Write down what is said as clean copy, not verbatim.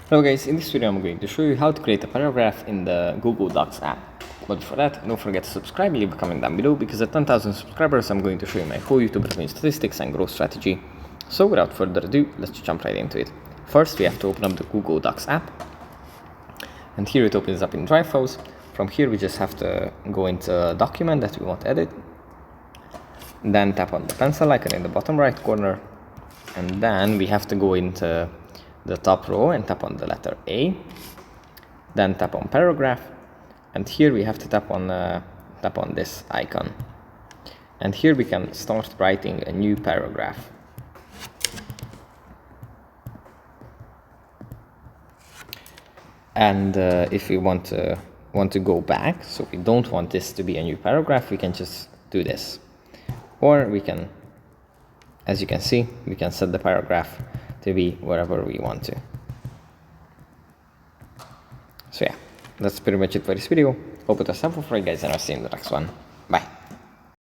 Hello guys, in this video I'm going to show you how to create a paragraph in the Google Docs app. But before that, don't forget to subscribe and leave a comment down below, because at 10,000 subscribers I'm going to show you my whole YouTube revenue statistics and growth strategy. So without further ado, let's jump right into it. First we have to open up the Google Docs app, and here it opens up in Drive files. From here we just have to go into a document that we want to edit, then tap on the pencil icon in the bottom right corner, and then we have to go into the top row and tap on the letter A, then tap on paragraph, and here we have to tap on this icon, and here we can start writing a new paragraph. And if we want to go back, so we don't want this to be a new paragraph, we can just do this, or we can, as you can see, we can set the paragraph to be wherever we want to. So yeah, that's pretty much it for this video. Hope it was helpful for you guys, and I'll see you in the next one. Bye.